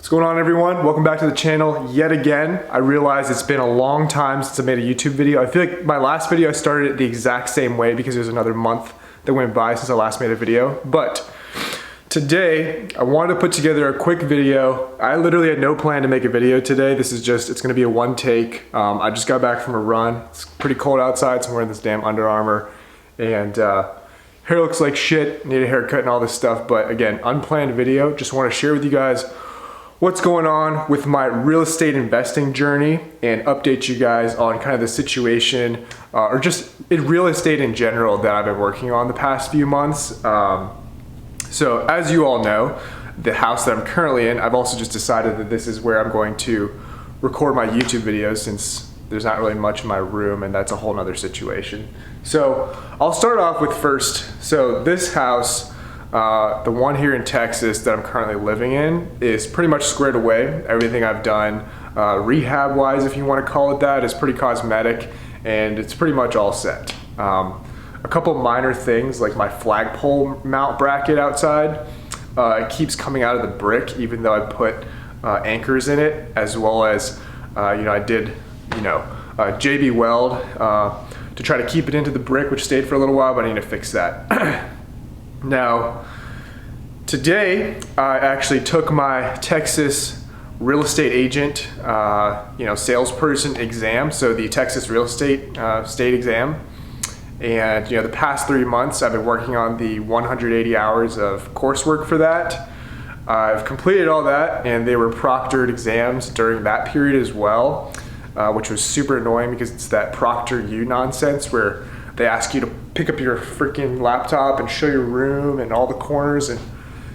What's going on, everyone? Welcome back to the channel yet again. I realize it's been a long time since I made a YouTube video. I feel like my last video I started it the exact same way because there's another month that went by since I last made a video. But today I wanted to put together a quick video. I literally had no plan to make a video today. It's gonna be a one take. I just got back from a run. It's pretty cold outside, so I'm wearing this damn Under Armour. And hair looks like shit, need a haircut and all this stuff. But again, unplanned video. Just wanna share with you guys what's going on with my real estate investing journey and update you guys on kind of the situation or just in real estate in general that I've been working on the past few months. So as you all know, the house that I'm currently in, I've also just decided that this is where I'm going to record my YouTube videos since there's not really much in my room, and that's a whole nother situation. So I'll start off with first, so this house, the one here in Texas that I'm currently living in, is pretty much squared away. Everything I've done rehab wise, if you want to call it that, is pretty cosmetic, and it's pretty much all set. A couple minor things like my flagpole mount bracket outside, it keeps coming out of the brick even though I put anchors in it, as well as I did JB weld to try to keep it into the brick, which stayed for a little while, but I need to fix that. Now, today I actually took my Texas real estate agent, salesperson exam, so the Texas real estate state exam. And the past 3 months I've been working on the 180 hours of coursework for that. I've completed all that, and they were proctored exams during that period as well, which was super annoying because it's that ProctorU nonsense where they ask you to pick up your freaking laptop and show your room and all the corners and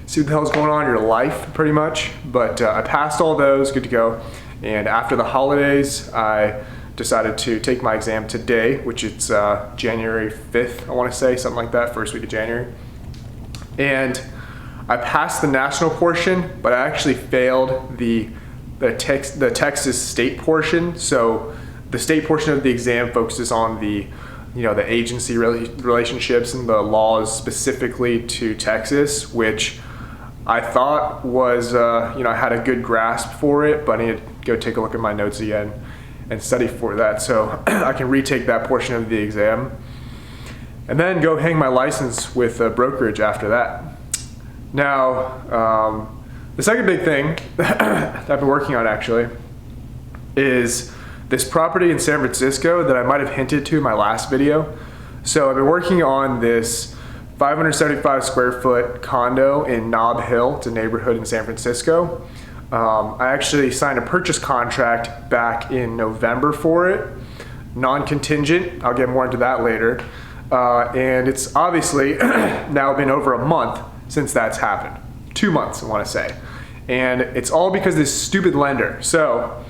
see what the hell's going on in your life, pretty much. But I passed all those, good to go. And after the holidays, I decided to take my exam today, which it's January 5th, I want to say, something like that, first week of January. And I passed the national portion, but I actually failed the Texas state portion. So the state portion of the exam focuses on the agency relationships and the laws specifically to Texas, which I thought was, I had a good grasp for it, but I need to go take a look at my notes again and study for that so I can retake that portion of the exam and then go hang my license with a brokerage after that. Now, the second big thing that I've been working on actually is this property in San Francisco that I might have hinted to in my last video. So I've been working on this 575 square foot condo in Nob Hill. It's a neighborhood in San Francisco. I actually signed a purchase contract back in November for it, non-contingent. I'll get more into that later. And it's obviously now been over a month since that's happened. 2 months, I want to say. And it's all because of this stupid lender. So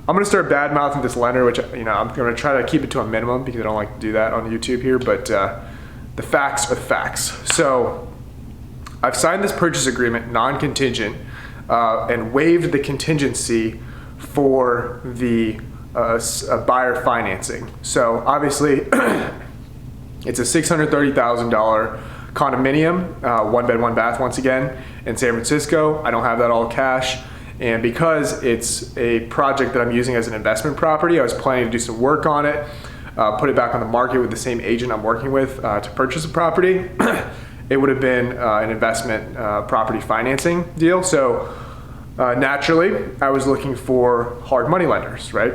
I'm gonna start bad-mouthing this lender, which I'm gonna try to keep it to a minimum because I don't like to do that on YouTube here, but the facts are the facts. So I've signed this purchase agreement, non-contingent, and waived the contingency for the buyer financing. So obviously it's a $630,000 condominium, one bed, one bath once again, in San Francisco. I don't have that all cash. And because it's a project that I'm using as an investment property, I was planning to do some work on it, put it back on the market with the same agent I'm working with to purchase a property. It would have been an investment property financing deal. So naturally, I was looking for hard money lenders, right?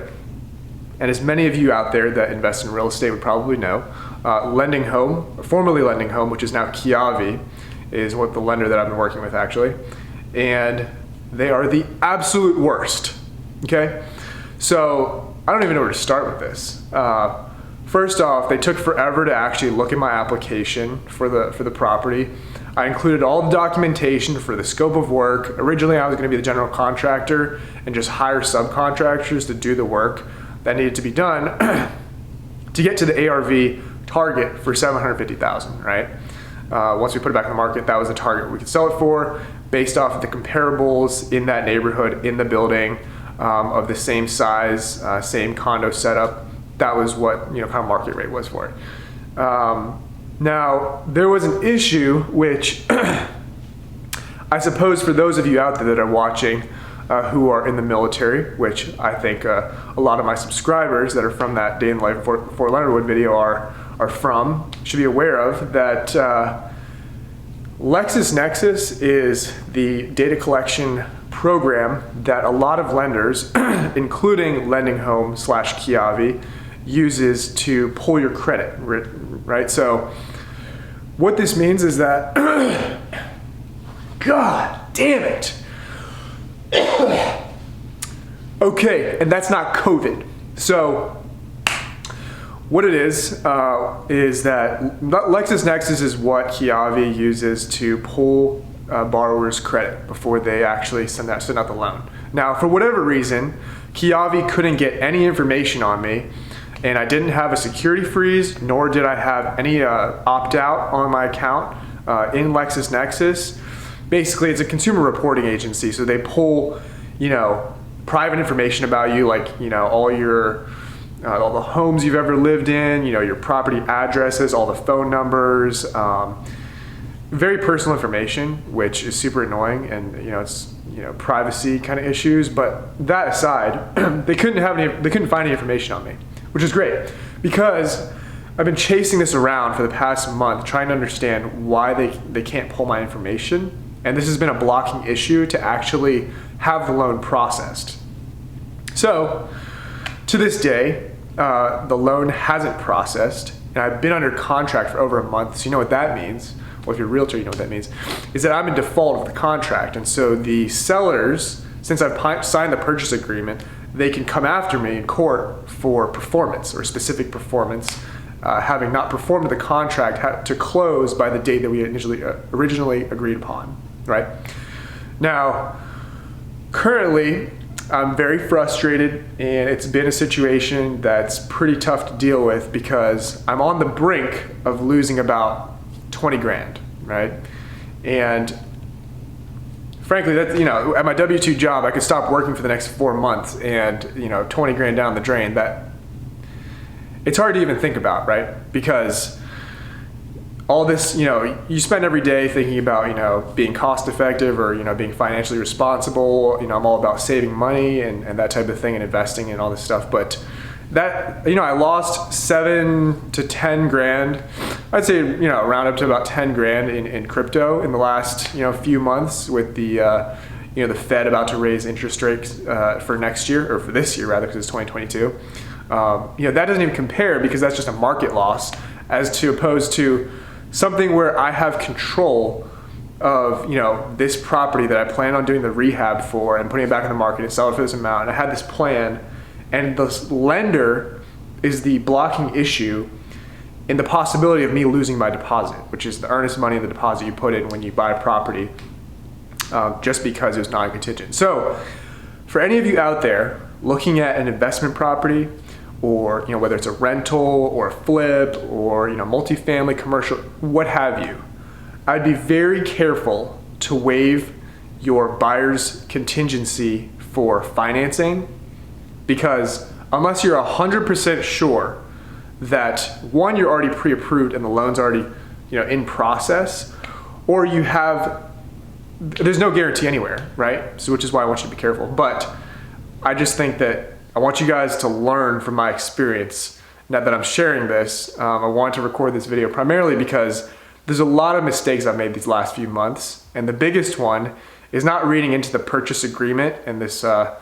And as many of you out there that invest in real estate would probably know, Lending Home, formerly Lending Home, which is now Kiavi, is what the lender that I've been working with actually. And they are the absolute worst, okay? So I don't even know where to start with this. First off, they took forever to actually look at my application for the property. I included all the documentation for the scope of work. Originally, I was gonna be the general contractor and just hire subcontractors to do the work that needed to be done to get to the ARV target for $750,000, right? Once we put it back in the market, that was the target we could sell it for, based off of the comparables in that neighborhood, in the building, of the same size, same condo setup. That was what kind of market rate was for it. Now, there was an issue which I suppose for those of you out there that are watching, who are in the military, which I think a lot of my subscribers that are from that Day in the Life of Fort Leonard Wood video are from, should be aware of, that Lexisnexis is the data collection program that a lot of lenders, including Lending Home / Kiavi, uses to pull your credit, right? So what this means is that, God damn it. Okay, and that's not COVID. So what it is that Lexisnexis is what Kiavi uses to pull borrowers' credit before they actually send out the loan. Now, for whatever reason, Kiavi couldn't get any information on me, and I didn't have a security freeze, nor did I have any opt-out on my account in Lexisnexis. Basically, it's a consumer reporting agency, so they pull, private information about you, like, all the homes you've ever lived in, your property addresses, all the phone numbers, very personal information, which is super annoying, and it's privacy kind of issues. But that aside, they couldn't find any information on me, which is great, because I've been chasing this around for the past month, trying to understand why they can't pull my information. And this has been a blocking issue to actually have the loan processed. So to this day, the loan hasn't processed, and I've been under contract for over a month. So you know what that means. Well, if you're a realtor, you know what that means, is that I'm in default of the contract. And so the sellers, since I've signed the purchase agreement, they can come after me in court for performance or specific performance, having not performed the contract to close by the date that we originally agreed upon, right? Now, currently, I'm very frustrated, and it's been a situation that's pretty tough to deal with because I'm on the brink of losing about 20 grand, right? And frankly, that's, at my W-2 job, I could stop working for the next 4 months and, 20 grand down the drain, it's hard to even think about, right? Because all this, you spend every day thinking about, being cost effective or, being financially responsible. I'm all about saving money and that type of thing and investing and all this stuff. But that, I lost 7 to 10 grand. I'd say, round up to about 10 grand in crypto in the last, few months with the, the Fed about to raise interest rates for next year, or for this year rather, because it's 2022. That doesn't even compare, because that's just a market loss, as to opposed to something where I have control of, this property that I plan on doing the rehab for and putting it back on the market and sell it for this amount. And I had this plan, and the lender is the blocking issue in the possibility of me losing my deposit, which is the earnest money of the deposit you put in when you buy a property, just because it was non-contingent. So for any of you out there looking at an investment property, or whether it's a rental or a flip or multifamily, commercial, what have you, I'd be very careful to waive your buyer's contingency for financing, because unless you're 100% sure that, one, you're already pre-approved and the loan's already in process, or there's no guarantee anywhere, right? So which is why I want you to be careful. But I just think that I want you guys to learn from my experience. Now that I'm sharing this, I want to record this video primarily because there's a lot of mistakes I've made these last few months. And the biggest one is not reading into the purchase agreement and this, the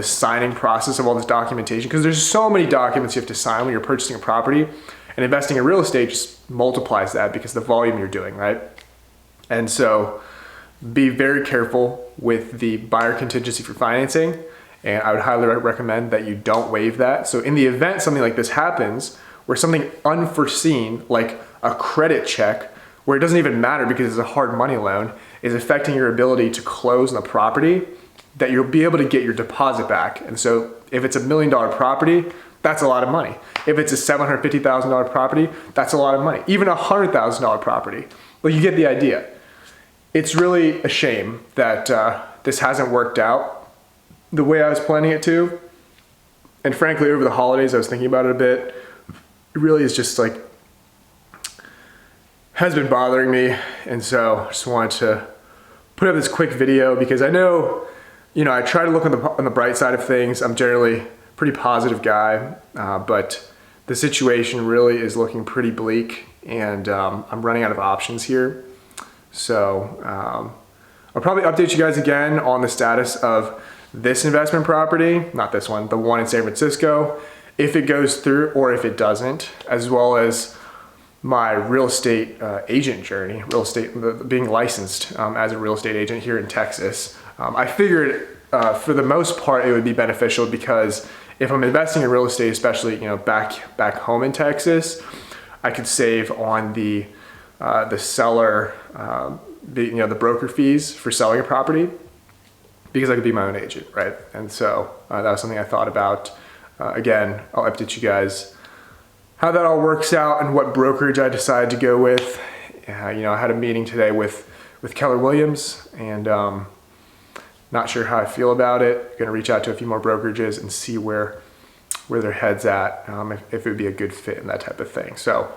signing process of all this documentation, because there's so many documents you have to sign when you're purchasing a property, and investing in real estate just multiplies that because of the volume you're doing, right? And so be very careful with the buyer contingency for financing. And I would highly recommend that you don't waive that. So in the event something like this happens, where something unforeseen, like a credit check, where it doesn't even matter because it's a hard money loan, is affecting your ability to close on the property, that you'll be able to get your deposit back. And so if it's $1 million property, that's a lot of money. If it's a $750,000 property, that's a lot of money. Even a $100,000 property. Well, you get the idea. It's really a shame that this hasn't worked out the way I was planning it to. And frankly, over the holidays, I was thinking about it a bit. It really is just has been bothering me. And so I just wanted to put up this quick video, because I know, you know, I try to look on the bright side of things. I'm generally a pretty positive guy, but the situation really is looking pretty bleak, and I'm running out of options here. So I'll probably update you guys again on the status of this investment property, not this one, the one in San Francisco, if it goes through or if it doesn't, as well as my real estate agent journey, being licensed as a real estate agent here in Texas. I figured for the most part it would be beneficial, because if I'm investing in real estate, especially, you know, back home in Texas, I could save on the seller, the broker fees for selling a property, because I could be my own agent, right? And so that was something I thought about. Again, I'll update you guys how that all works out and what brokerage I decide to go with. You know, I had a meeting today with Keller Williams, and not sure how I feel about it. Gonna reach out to a few more brokerages and see where their head's at, if it would be a good fit and that type of thing. So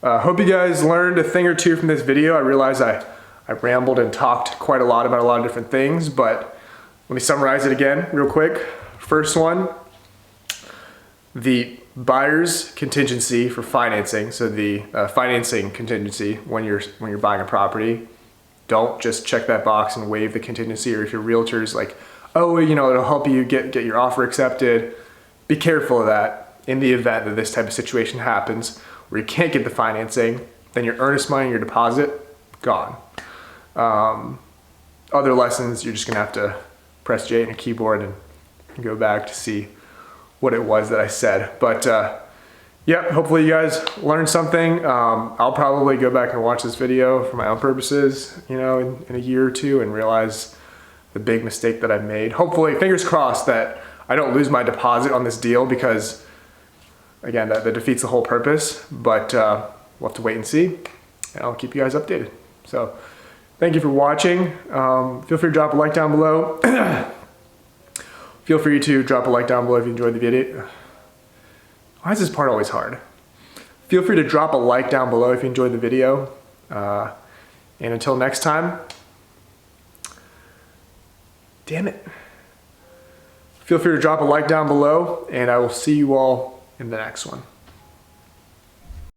hope you guys learned a thing or two from this video. I realize I rambled and talked quite a lot about a lot of different things, but let me summarize it again real quick. First one, the buyer's contingency for financing. So the financing contingency when you're buying a property, don't just check that box and waive the contingency. Or if your realtor's like, oh, you know, it'll help you get your offer accepted, be careful of that. In the event that this type of situation happens where you can't get the financing, then your earnest money, your deposit, gone. Other lessons, you're just gonna have to press J on a keyboard and go back to see what it was that I said. But yeah, hopefully you guys learned something. I'll probably go back and watch this video for my own purposes, you know, in a year or two, and realize the big mistake that I made. Hopefully, fingers crossed, that I don't lose my deposit on this deal, because again, that defeats the whole purpose. But we'll have to wait and see, and I'll keep you guys updated. So thank you for watching. Feel free to drop a like down below. Feel free to drop a like down below if you enjoyed the video. Why is this part always hard? Feel free to drop a like down below if you enjoyed the video. And until next time, damn it. Feel free to drop a like down below, and I will see you all in the next one.